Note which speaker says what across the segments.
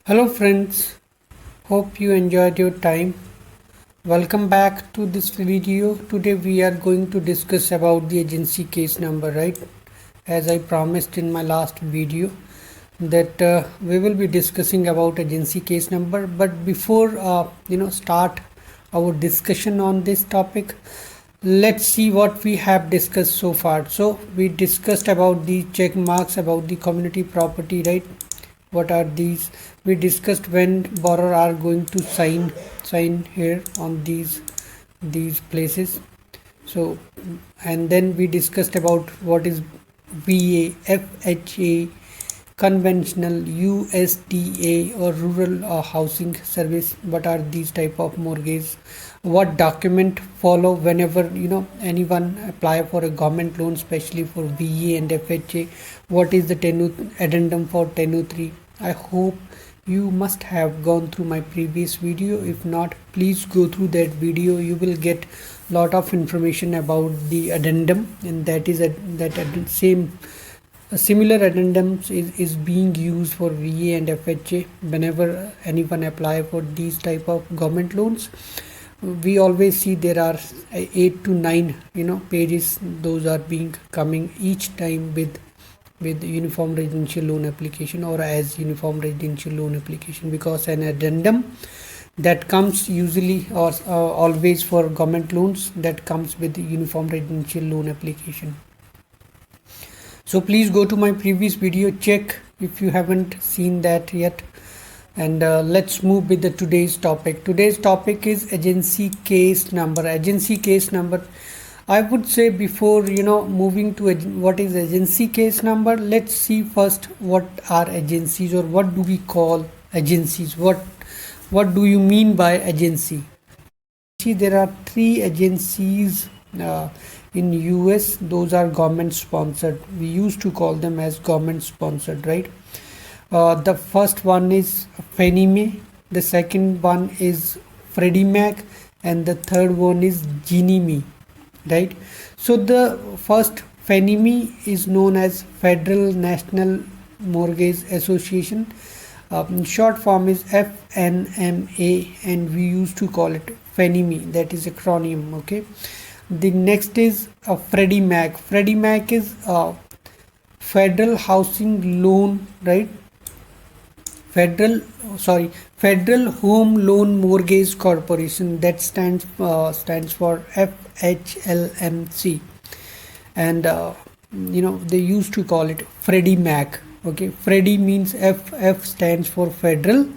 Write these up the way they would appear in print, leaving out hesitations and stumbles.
Speaker 1: Hello friends, hope you enjoyed your time. Welcome back to this video. Today we are going to discuss about the agency case number, right? As I promised in my last video that we will be discussing about agency case number, but before start our discussion on this topic, let's see what we have discussed so far. So we discussed about the check marks, about the community property, right? What are these? We discussed when borrower are going to sign here on these places. So and then we discussed about what is VA, FHA, conventional, USDA or rural housing service. What are these type of mortgage? What document follow whenever anyone apply for a government loan, especially for VA and FHA? What is the addendum for 1003? I hope you must have gone through my previous video. If not, please go through that video. You will get lot of information about the addendum, and that is same a similar addendums is being used for VA and FHA whenever anyone apply for these type of government loans. We always see there are 8 to 9 pages. Those are being coming each time with uniform residential loan application or as uniform residential loan application, because an addendum that comes usually or always for government loans, that comes with the uniform residential loan application. So please go to my previous video, check if you haven't seen that yet. And let's move with the today's topic. Today's topic is agency case number. Agency case number, I would say, before moving to what is agency case number, let's see first what are agencies, or what do we call agencies. What do you mean by agency? See, there are 3 agencies in US. Those are government sponsored. We used to call them as government sponsored, right? The first one is Fannie Mae, the second one is Freddie Mac, and the third one is Ginnie Mae, right? So the first, Fannie Mae, is known as Federal National Mortgage Association. Short form is FNMA, and we used to call it Fannie Mae. That is acronym. Okay. The next is Freddie Mac. Freddie Mac is Federal Housing Loan, right? Federal Home Loan Mortgage Corporation. That stands for FHLMC, and they used to call it Freddie Mac. Okay, Freddie means F stands for Federal,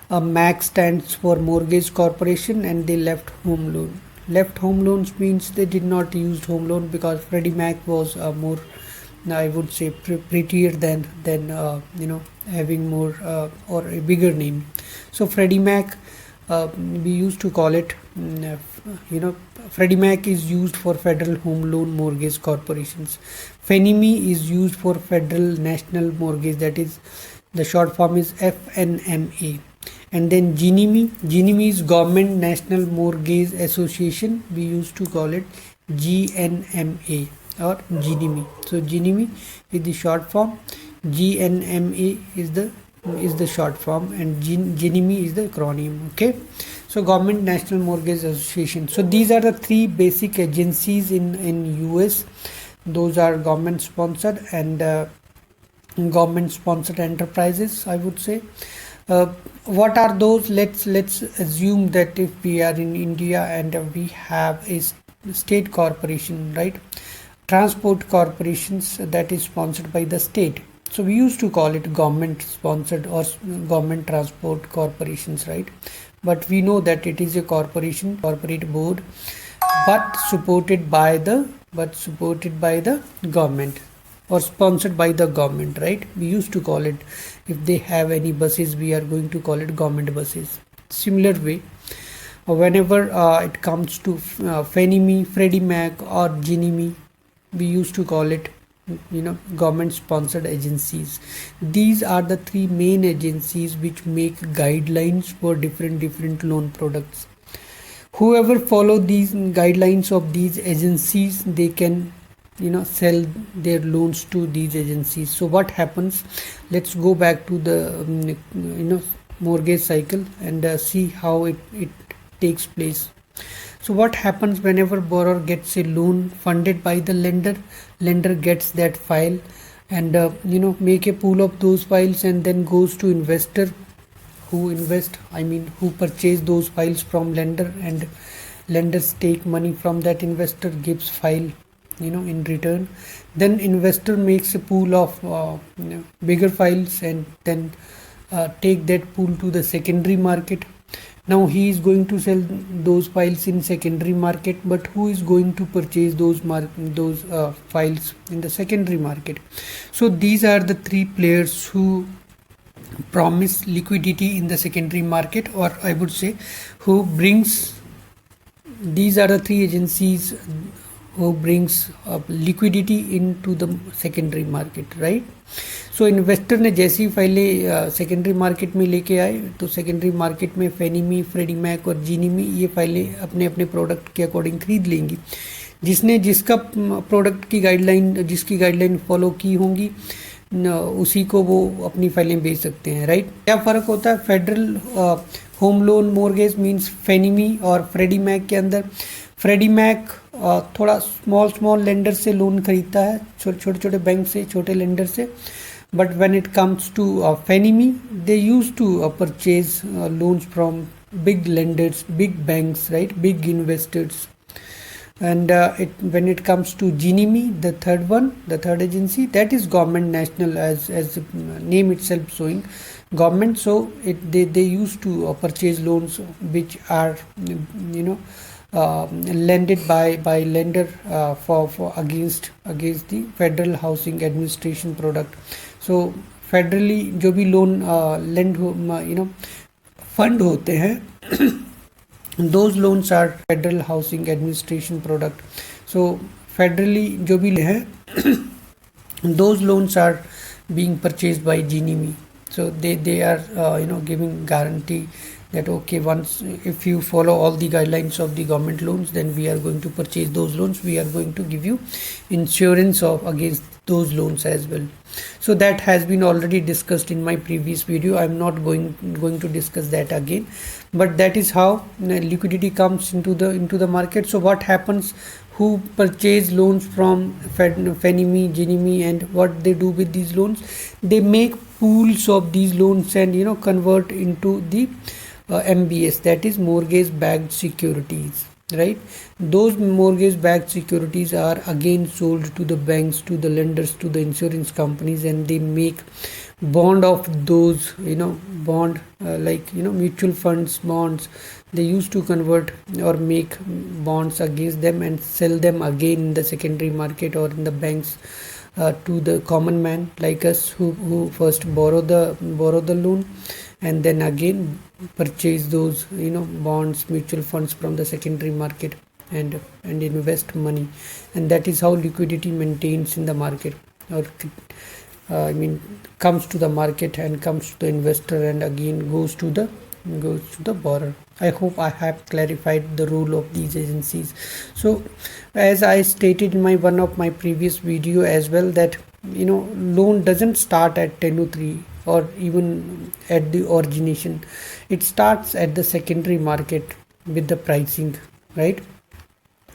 Speaker 1: Mac stands for Mortgage Corporation, and they left home loan. Left home loans means they did not use home loan, because Freddie Mac was more, I would say, prettier than having more or a bigger name. So Freddie Mac, we used to call it Freddie Mac is used for Federal Home Loan Mortgage Corporations. Fannie Mae is used for Federal National Mortgage, that is, the short form is FNMA. And then Ginnie Mae is Government National Mortgage Association. We used to call it GNMA or Ginnie Mae. So Ginnie Mae is the short form, GNMA is the short form, and Ginnie Mae is the acronym. Okay, so Government National Mortgage Association. So these are the 3 basic agencies in US. Those are government sponsored and government sponsored enterprises, I would say. What are those? Let's assume that if we are in India and we have a state corporation, right? Transport corporations that is sponsored by the state. So we used to call it government sponsored or government transport corporations, right? But we know that it is a corporation, corporate board, but supported by the government, or sponsored by the government, right? We used to call it, if they have any buses, we are going to call it government buses. Similar way, whenever it comes to Fannie Mae, Freddie Mac or Ginnie Mae, we used to call it government sponsored agencies. These are the 3 main agencies which make guidelines for different loan products. Whoever follow these guidelines of these agencies, they can sell their loans to these agencies. So what happens, let's go back to the mortgage cycle and see how it takes place. So what happens whenever borrower gets a loan funded by the lender gets that file and make a pool of those files and then goes to investor who purchase those files from lender, and lenders take money from that investor, gives file in return. Then investor makes a pool of bigger files and then take that pool to the secondary market. Now he is going to sell those files in secondary market, but who is going to purchase those files in the secondary market? So these are the three players who promise liquidity in the secondary market, or I would say who brings, these are the three agencies who brings liquidity into the secondary market, right? So investor ने जैसी फाइलें secondary market में लेके आए तो secondary market में फेनीमी, Freddie Mac और जीनीमी ये फाइलें अपने अपने प्रोडक्ट के अकॉर्डिंग खरीद लेंगी। जिसने जिसका प्रोडक्ट की जिसकी गाइडलाइन फॉलो की होंगी उसी को वो अपनी फाइलें बेच सकते हैं, राइट। क्या फ़र्क होता है federal home loan mortgage means Fannie Mae और फ्रेडी मैक के अंदर? फ्रेडी मैक थोड़ा स्मॉल लेंडर से लोन खरीदता है, छोटे बैंक से, छोटे लेंडर से। But when it comes to Fannie Mae they use to purchase loans from big lenders, big banks, right, big investors. And when it comes to Ginimi, the third agency, that is government national, as the name itself showing government. So they used to purchase loans which are lended by lender for against the Federal Housing Administration product. So federally जो भी loan lend fund होते हैं those loans are Federal Housing Administration product. So federally जो भी हैं those loans are being purchased by Ginimi. So they are giving guarantee that okay, once if you follow all the guidelines of the government loans, then we are going to purchase those loans, we are going to give you insurance of against those loans as well. So that has been already discussed in my previous video. I'm not going to discuss that again, but that is how liquidity comes into the market. So what happens, who purchase loans from Fannie, Ginnie, and what they do with these loans? They make pools of these loans and convert into the MBS, that is mortgage backed securities, right? Those mortgage backed securities are again sold to the banks, to the lenders, to the insurance companies, and they make bond of those bond like mutual funds bonds. They used to convert or make bonds against them and sell them again in the secondary market or in the banks to the common man like us who first borrow the loan and then again purchase those bonds, mutual funds from the secondary market and invest money. And that is how liquidity maintains in the market, or comes to the market and comes to the investor and again goes to the borrower. I hope I have clarified the role of these agencies. So as I stated in one of my previous video as well, that loan doesn't start at 1003 or even at the origination. It starts at the secondary market with the pricing, right?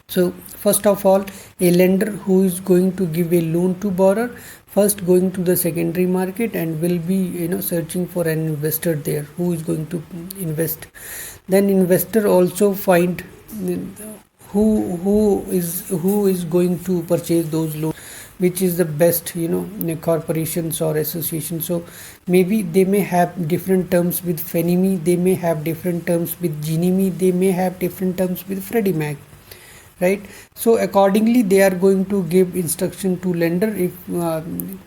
Speaker 1: So first of all, a lender who is going to give a loan to borrower first going to the secondary market and will be searching for an investor there who is going to invest. Then investor also find who is going to purchase those loans, which is the best corporations or associations. So maybe they may have different terms with Fannie, they may have different terms with Ginnie, they may have different terms with Freddie Mac, right? So accordingly they are going to give instruction to lender, if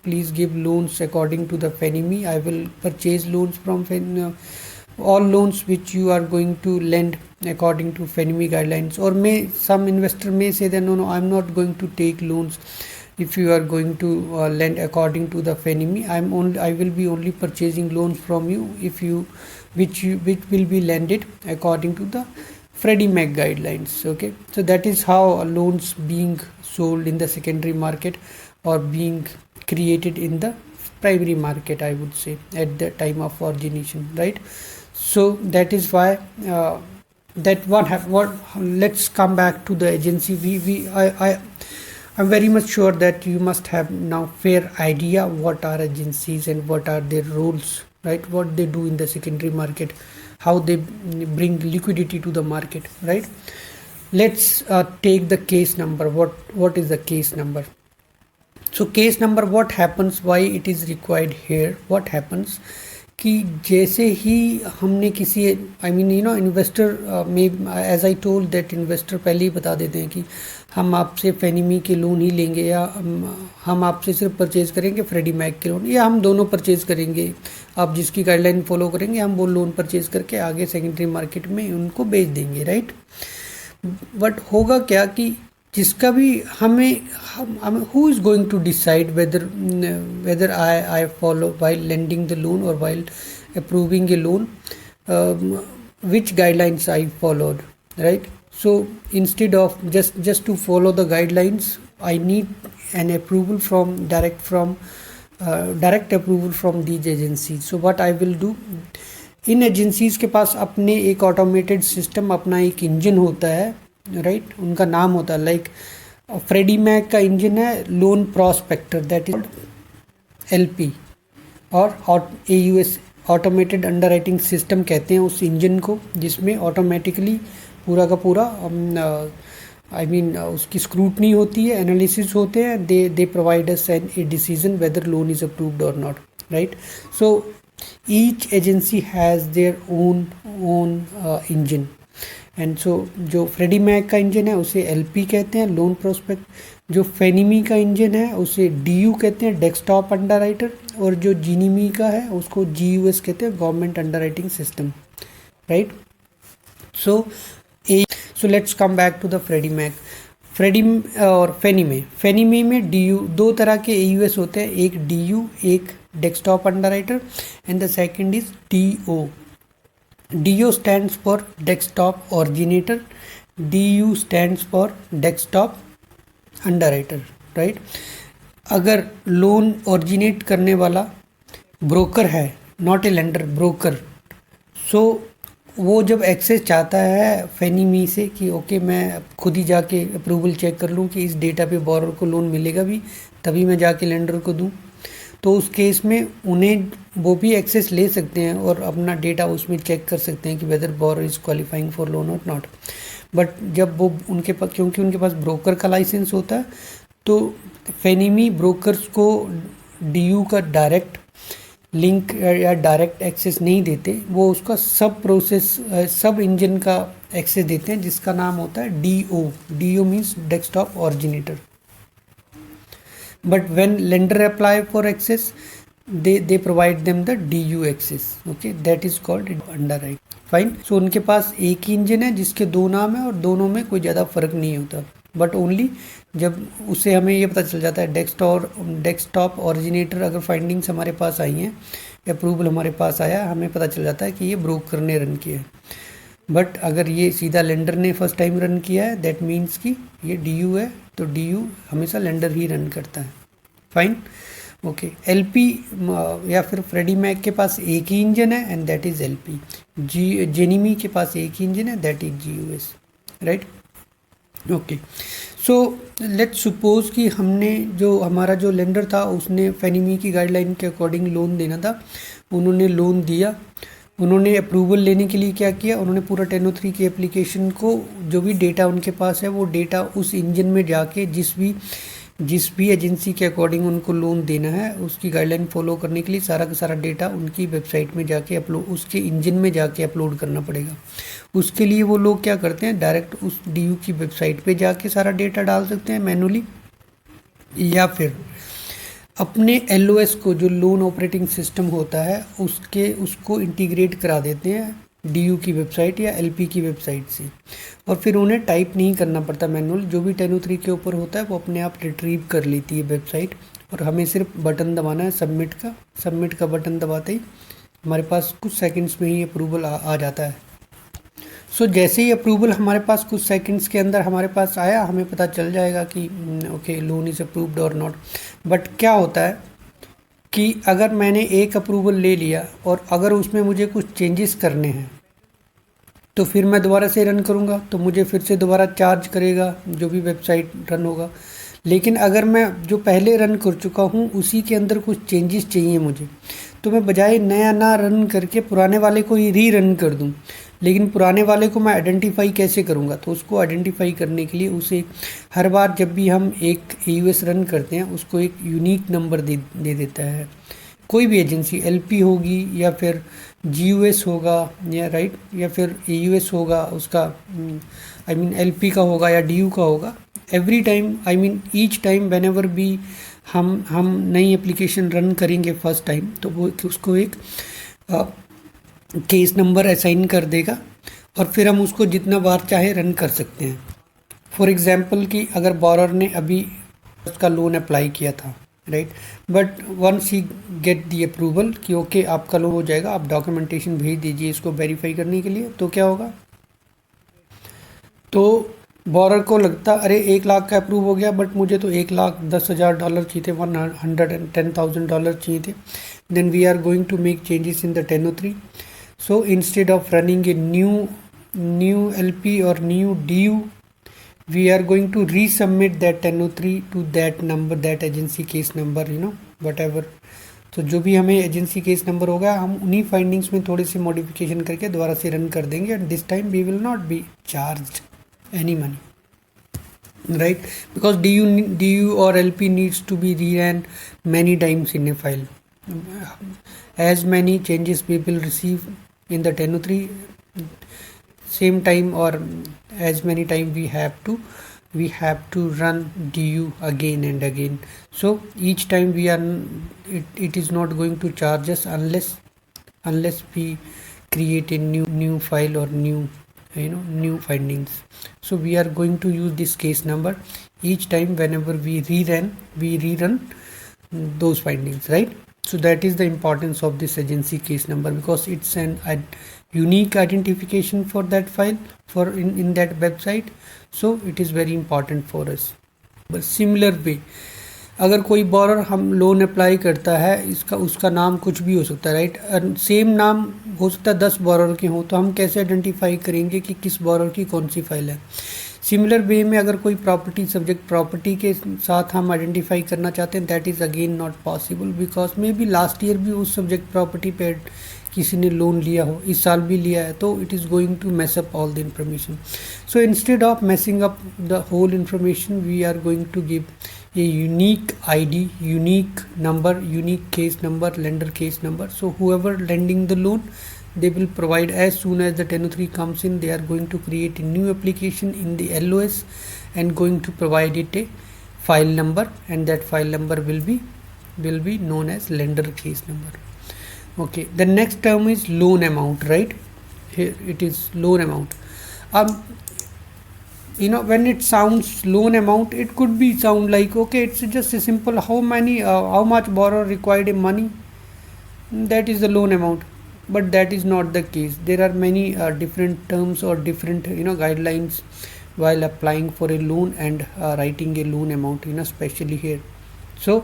Speaker 1: please give loans according to the Fannie. I will purchase loans from all loans which you are going to lend according to Fannie guidelines. Or some investor may say that no, I'm not going to take loans if you are going to lend according to the Fannie. I will be only purchasing loans from you which will be lended according to the Freddie Mac guidelines. Okay, so that is how loans being sold in the secondary market or being created in the primary market, I would say, at the time of origination, right? So that is why that what let's come back to the agency. I'm very much sure that you must have now fair idea what are agencies and what are their roles, right? What they do in the secondary market, how they bring liquidity to the market, right? Let's take the case number. What is the case number? So case number, what happens, why it is required here, what happens कि जैसे ही हमने किसी investor में, as I told that investor पहले ही बता देते हैं कि हम आपसे फैनीमी के लोन ही लेंगे, या हम आपसे सिर्फ परचेज़ करेंगे फ्रेडी मैक के लोन, या हम दोनों परचेज़ करेंगे, आप जिसकी गाइडलाइन फॉलो करेंगे हम वो लोन परचेज़ करके आगे सेकेंडरी मार्केट में उनको बेच देंगे, राइट? बट होगा क्या कि जिसका भी हमें who is going to decide whether I follow while lending the loan or while approving a loan, which guidelines I followed, right? So instead of just to follow the guidelines, I need an approval from direct approval from these agencies. So what I will do, in agencies के पास अपने एक automated system, अपना एक engine होता है, right? उनका नाम होता है, लाइक फ्रेडी मैक का इंजन है लोन प्रॉस्पेक्टर, दैट इज एलपी, और AUS ऑटोमेटेड अंडरराइटिंग सिस्टम कहते हैं उस इंजन को, जिसमें ऑटोमेटिकली पूरा का पूरा उसकी स्क्रूटनी होती है, एनालिसिस होते हैं, they provide us a decision whether loan is approved और not, right? So each agency has their own engine, and so जो फ्रेडी मैक का इंजन है उसे LP कहते हैं, लोन प्रोस्पेक्ट। जो फेनीमी का इंजन है उसे DU कहते हैं, डेस्कटॉप अंडरराइटर, और जो जीनीमी का है उसको GUS कहते हैं, government underwriting system, right? So let's come back to the Freddie Mac. Freddie और फेनीमे में DU, दो तरह के AUS होते हैं, एक DU, एक desktop underwriter, and the second is DO। DO stands for desktop originator, DU stands for desktop underwriter, right? अगर लोन ओरिजिनेट करने वाला ब्रोकर है, नॉट ए लेंडर, ब्रोकर, सो वो जब एक्सेस चाहता है फेनीमी से कि ओके मैं खुद ही जाके अप्रूवल चेक कर लूँ कि इस डेटा पे बोरोर को लोन मिलेगा भी, तभी मैं जाके लेंडर को दूँ, तो उस केस में उन्हें वो भी एक्सेस ले सकते हैं और अपना डेटा उसमें चेक कर सकते हैं कि whether borrower is qualifying for loan और नॉट। बट जब वो उनके पास, क्योंकि उनके पास ब्रोकर का लाइसेंस होता है, तो फेनीमी ब्रोकर्स को DU का डायरेक्ट लिंक या डायरेक्ट एक्सेस नहीं देते, वो उसका सब इंजन का एक्सेस देते हैं, जिसका नाम होता है DO means desktop originator. But when lender apply for access, they provide them the DU access, okay, that is called underwrite, fine। so उनके पास एक ही इंजन है जिसके दो नाम है और दोनों में कोई ज़्यादा फ़र्क नहीं होता, बट ओनली जब उसे हमें ये पता चल जाता है डेस्कटॉप ऑरिजिनेटर, अगर फाइंडिंग्स हमारे पास आई हैं, अप्रूवल हमारे पास आया, हमें पता चल जाता है कि ये ब्रोकर ने रन किया है। बट अगर ये सीधा लेंडर ने फर्स्ट टाइम रन किया है, दैट मीन्स कि ये DU है, तो DU हमेशा लेंडर ही रन करता है, फाइन, ओके। LP या फिर फ्रेडी मैक के पास एक ही इंजन है, एंड दैट इज़ LP। जेनीमी के पास एक ही इंजन है, that is GUS, right, okay. So let's suppose कि हमारा जो लेंडर था उसने फेनीमी की गाइडलाइन के अकॉर्डिंग लोन देना था, उन्होंने लोन दिया। उन्होंने अप्रूवल लेने के लिए क्या किया, उन्होंने पूरा 1003 की एप्लीकेशन को, जो भी डेटा उनके पास है वो डेटा उस इंजन में जाके जिस भी एजेंसी के अकॉर्डिंग उनको लोन देना है उसकी गाइडलाइन फॉलो करने के लिए सारा का सारा डेटा उनकी वेबसाइट में जाके उसके इंजन में जाके अपलोड करना पड़ेगा। उसके लिए वो लोग क्या करते हैं, डायरेक्ट उस DU की वेबसाइट पे जाके सारा डेटा डाल सकते हैं मैनुअली, या फिर अपने LOS को, जो लोन ऑपरेटिंग सिस्टम होता है, उसको इंटीग्रेट करा देते हैं DU की वेबसाइट या LP की वेबसाइट से, और फिर उन्हें टाइप नहीं करना पड़ता मैनुअल, जो भी 1003 के ऊपर होता है वो अपने आप रिट्रीव कर लेती है वेबसाइट, और हमें सिर्फ बटन दबाना है सबमिट का बटन दबाते ही हमारे पास कुछ सेकंड्स में ही अप्रूवल आ जाता है। सो जैसे ही अप्रूवल हमारे पास कुछ सेकंड्स के अंदर हमारे पास आया, हमें पता चल जाएगा कि ओके लोन इज़ अप्रूव्ड और नॉट। बट क्या होता है, कि अगर मैंने एक अप्रूवल ले लिया और अगर उसमें मुझे कुछ चेंजेस करने हैं तो फिर मैं दोबारा से रन करूँगा तो मुझे फिर से दोबारा चार्ज करेगा जो भी वेबसाइट रन होगा। लेकिन अगर मैं जो पहले रन कर चुका हूँ उसी के अंदर कुछ चेंजेस चाहिए मुझे, तो मैं बजाय नया ना रन करके पुराने वाले को ही री रन कर दूँ। लेकिन पुराने वाले को मैं आइडेंटिफाई कैसे करूँगा? तो उसको आइडेंटिफाई करने के लिए उसे हर बार जब भी हम एक AUS रन करते हैं उसको एक यूनिक नंबर दे देता है। कोई भी एजेंसी LP होगी या फिर GUS होगा या राइट या फिर AUS होगा, उसका आई मीन LP का होगा या DU का होगा। Every time I mean each time whenever भी हम नई एप्लीकेशन रन करेंगे फर्स्ट टाइम तो वो उसको एक केस नंबर असाइन कर देगा और फिर हम उसको जितना बार चाहे रन कर सकते हैं। फॉर एग्जांपल कि अगर बोरर ने अभी उसका लोन अप्लाई किया था right, but once he get the approval कि ओके आपका लोन हो जाएगा, आप डॉक्यूमेंटेशन भेज दीजिए इसको वेरीफाई करने के लिए, तो क्या होगा? तो बोरर को लगता अरे 1 लाख का अप्रूव हो गया बट मुझे तो $1,10,000 चाहिए थे, $110,000 चाहिए थे। Then we are going to make changes in the 1003। So instead of running a new LP or new DU, we are going to resubmit that 1003 to that number, that agency case number, whatever। तो जो भी हमें agency case number होगा हम उन्हीं findings में थोड़ी सी modification करके दोबारा से रन कर देंगे and this time we will not be charged any money, right? Because DU or LP needs to be reran many times in a file. As many changes we will receive in the 1003 same time, or as many time we have to run DU again and again. So each time it is not going to charge us unless we create a new file or new findings. So we are going to use this case number each time whenever we rerun those findings, right? So that is the importance of this agency case number, because it's a unique identification for that file for in that website. So it is very important for us. But similar way, अगर कोई borer हम loan apply करता है, उसका नाम कुछ भी हो सकता है राइट, सेम नाम हो सकता है 10 बोरर के हों, तो हम कैसे आइडेंटिफाई करेंगे कि किस बोरर की कौन सी फाइल है? सिमिलर वे में अगर कोई प्रॉपर्टी सब्जेक्ट प्रॉपर्टी के साथ हम आइडेंटिफाई करना चाहते हैं, that is again not possible, because may be last year भी उस सब्जेक्ट प्रॉपर्टी पे किसी ने लोन लिया हो, इस साल भी लिया है, तो it is going to mess up all the information. So instead of messing up the whole information we are going to give a unique ID, unique number, unique case number, lender case number. So whoever lending the loan, they will provide as soon as the 1003 comes in, they are going to create a new application in the LOS and going to provide it a file number, and that file number will be known as lender case number. Okay, the next term is loan amount, right? Here it is loan amount. When it sounds loan amount, it could be sound like okay, it's just a simple how much borrower required a money, that is the loan amount. But that is not the case. There are many different terms or different guidelines while applying for a loan and writing a loan amount, especially here. So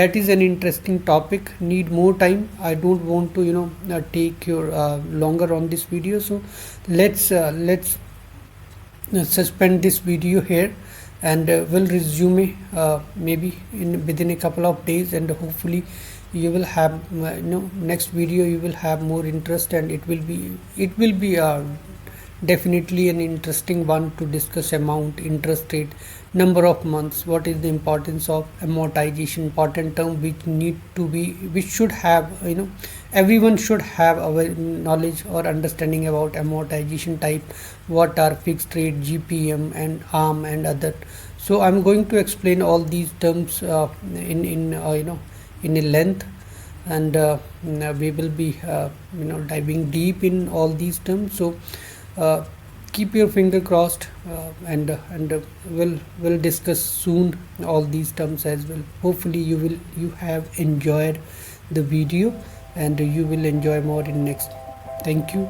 Speaker 1: that is an interesting topic, need more time. I don't want to take your longer on this video, so let's suspend this video here, and we'll resume maybe within a couple of days, and hopefully you will have next video you will have more interest, and it will be definitely an interesting one to discuss amount, interest rate, number of months, what is the importance of amortization, important term which should have everyone should have our knowledge or understanding about amortization type, what are fixed rate, GPM and ARM and other. So I'm going to explain all these terms in a length, and we will be diving deep in all these terms. So keep your finger crossed, and we'll discuss soon all these terms as well. Hopefully you have enjoyed the video, and you will enjoy more in next. Thank you.